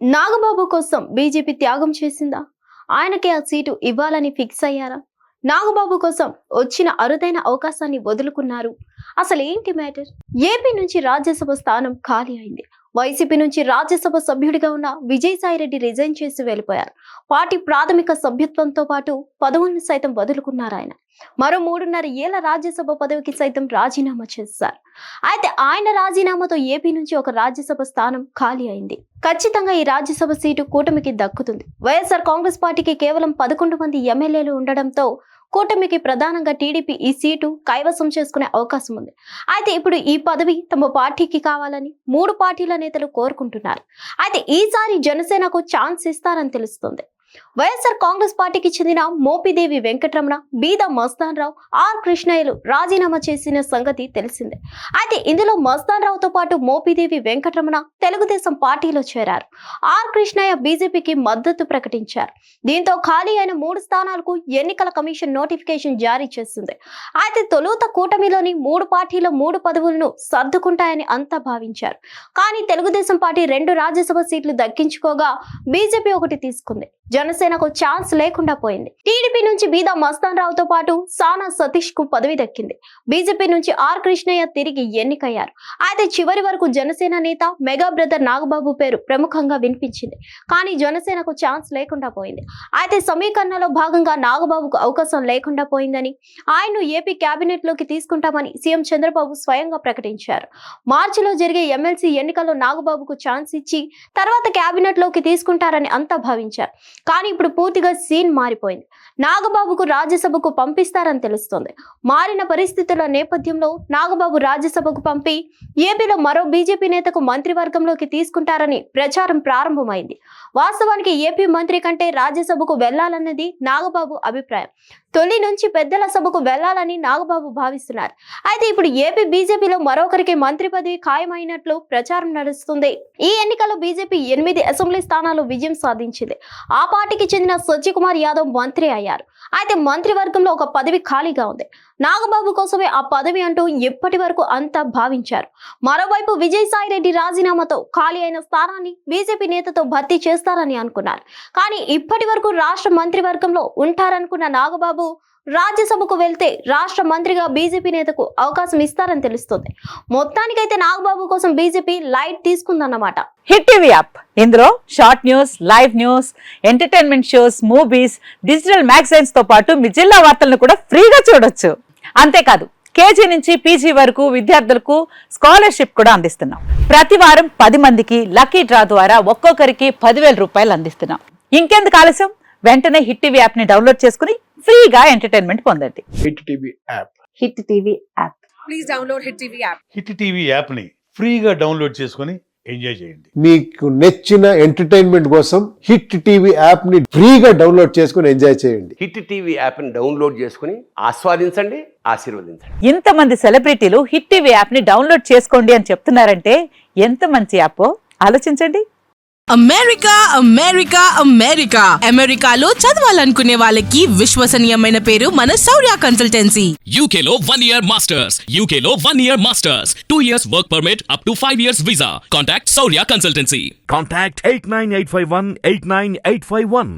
నాగబాబు కోసం బీజేపీ త్యాగం చేసిందా? ఆయనకే ఆ సీటు ఇవ్వాలని ఫిక్స్ అయ్యారా? నాగబాబు కోసం వచ్చిన అరుదైన అవకాశాన్ని వదులుకున్నారు. అసలు ఏంటి మ్యాటర్? ఏపీ నుంచి రాజ్యసభ స్థానం ఖాళీ అయింది. వైసీపీ నుంచి రాజ్యసభ సభ్యుడిగా ఉన్న విజయసాయిరెడ్డి రిజైన్ చేసి వెళ్ళిపోయారు. పార్టీ ప్రాథమిక సభ్యత్వంతో పాటు పదవులను సైతం వదులుకున్నారు ఆయన. మరో 3.5 ఏళ్ల రాజ్యసభ పదవికి సైతం రాజీనామా చేశారు. అయితే ఆయన రాజీనామాతో ఏపీ నుంచి ఒక రాజ్యసభ స్థానం ఖాళీ అయింది. ఖచ్చితంగా ఈ రాజ్యసభ సీటు కూటమికి దక్కుతుంది. వైఎస్ఆర్ కాంగ్రెస్ పార్టీకి కేవలం 11 మంది ఎమ్మెల్యేలు ఉండడంతో కూటమికి ప్రధానంగా టీడీపీ ఈ సీటు కైవసం చేసుకునే అవకాశం ఉంది. అయితే ఇప్పుడు ఈ పదవి తమ పార్టీకి కావాలని 3 పార్టీల నేతలు కోరుకుంటున్నారు. అయితే ఈసారి జనసేనకు ఛాన్స్ ఇస్తారని తెలుస్తుంది. వైఎస్ఆర్ కాంగ్రెస్ పార్టీకి చెందిన మోపిదేవి వెంకటరమణ, బీద మస్తాన్ రావు, ఆర్ కృష్ణయ్యలు రాజీనామా చేసిన సంగతి తెలిసిందే. అయితే ఇందులో మస్తాన్ రావుతో పాటు మోపిదేవి వెంకటరమణ తెలుగుదేశం పార్టీలో చేరారు. ఆర్ కృష్ణయ్య బీజేపీకి మద్దతు ప్రకటించారు. దీంతో ఖాళీ అయిన 3 స్థానాలకు ఎన్నికల కమిషన్ నోటిఫికేషన్ జారీ చేసింది. అయితే తొలుత కూటమిలోని 3 పార్టీల 3 పదవులను సర్దుకుంటాయని అంతా భావించారు. కానీ తెలుగుదేశం పార్టీ 2 రాజ్యసభ సీట్లు దక్కించుకోగా బీజేపీ ఒకటి తీసుకుంది. జనసేనకు ఛాన్స్ లేకుండా పోయింది. టీడీపీ నుంచి బీదా మస్తాన్ రావుతో పాటు సానా సతీష్ కు పదవి దక్కింది. బీజేపీ నుంచి ఆర్ కృష్ణయ్య తిరిగి ఎన్నికయ్యారు. అయితే చివరి వరకు జనసేన నేత మెగా బ్రదర్ నాగబాబు పేరు ప్రముఖంగా వినిపించింది. కానీ జనసేనకు ఛాన్స్ లేకుండా పోయింది. అయితే సమీకరణలో భాగంగా నాగబాబుకు అవకాశం లేకుండా పోయిందని, ఆయన్ను ఏపీ కేబినెట్ లోకి తీసుకుంటామని సీఎం చంద్రబాబు స్వయంగా ప్రకటించారు. మార్చిలో జరిగే ఎమ్మెల్సీ ఎన్నికల్లో నాగబాబుకు ఛాన్స్ ఇచ్చి తర్వాత కేబినెట్ లోకి తీసుకుంటారని అంతా భావించారు. కానీ ఇప్పుడు పూర్తిగా సీన్ మారిపోయింది. నాగబాబుకు రాజ్యసభకు పంపిస్తారని తెలుస్తోంది. మారిన పరిస్థితుల నేపథ్యంలో నాగబాబు రాజ్యసభకు పంపి ఏపీలో మరో బీజేపీ నేతకు మంత్రివర్గంలోకి తీసుకుంటారని ప్రచారం ప్రారంభమైంది. వాస్తవానికి ఏపీ మంత్రి కంటే రాజ్యసభకు వెళ్లాలన్నది నాగబాబు అభిప్రాయం. తొలి నుంచి పెద్దల సభకు వెళ్లాలని నాగబాబు భావిస్తున్నారు. అయితే ఇప్పుడు ఏపీ బీజేపీలో మరొకరికి మంత్రి పదవి ఖాయమైనట్లు ప్రచారం నడుస్తుంది. ఈ ఎన్నికల్లో బీజేపీ 8 అసెంబ్లీ స్థానాలు విజయం సాధించింది. ఆ పార్టీకి చెందిన సత్యకుమార్ యాదవ్ మంత్రి అయ్యారు. అయితే మంత్రివర్గంలో ఒక పదవి ఖాళీగా ఉంది. నాగబాబు కోసమే ఆ పదవి అంటూ ఇప్పటి వరకు అంతా భావించారు. మరోవైపు విజయసాయిరెడ్డి రాజీనామాతో ఖాళీ అయిన స్థానాన్ని బీజేపీ నేతతో భర్తీ చేస్తారని అనుకున్నారు. కానీ ఇప్పటి వరకు రాష్ట్ర మంత్రివర్గంలో ఉంటారనుకున్న నాగబాబు రాజ్యసభకు వెళ్తే రాష్ట్ర మంత్రిగా బీజేపీ నేతకు అవకాశం ఇస్తారని తెలుస్తుంది. మొత్తానికైతే నాగబాబు కోసం బీజేపీ లైట్ తీసుకుందన్నమాట. హిట్ టీవీ యాప్, ఇందులో short news, live news, entertainment shows, movies, digital magazines తో పాటు మీ జిల్లా వార్తలను కూడా ఫ్రీగా చూడొచ్చు. అంతేకాదు కేజీ నుంచి పీజీ వరకు విద్యార్థులకు స్కాలర్షిప్ కూడా అందిస్తున్నాం. ప్రతి వారం 10 మందికి లక్కీ డ్రా ద్వారా ఒక్కొక్కరికి 10,000 రూపాయలు అందిస్తున్నాం. ఇంకెందుకు ఆలస్యం, వెంటనే హిట్ టీవీ యాప్ ని డౌన్లోడ్ చేసుకుని ఫ్రీగా ఎంటర్టైన్మెంట్ పొందండి. Hit TV app. Hit TV app. Please download hit TV app. Hit TV app ని ఫ్రీగా డౌన్లోడ్ చేసుకొని ఎంజాయ్ చేయండి. మీకు నచ్చిన ఎంటర్టైన్మెంట్ కోసం హిట్ టీవీ యాప్ ని ఫ్రీగా డౌన్లోడ్ చేసుకొని ఎంజాయ్ చేయండి. హిట్ టీవీ యాప్ ని డౌన్లోడ్ చేసుకుని ఆస్వాదించండి, ఆశీర్వదించండి. ఇంతమంది సెలబ్రిటీలు హిట్ టీవీ యాప్ ని డౌన్లోడ్ చేసుకోండి అని చెప్తున్నారంటే ఎంత మంచి యాప్ ఆలోచించండి. అమెరికా అమెరికా అమెరికా అమెరికాలో చదవాలనుకునే వాళ్ళకి విశ్వసనీయమైన పేరు మన శౌర్య కన్సల్టెన్సీ. UK లో 1 year masters. UK లో 1 year masters. 2 years work permit up to 5 years visa. Contact Saurya Consultancy. Contact 89851 89851.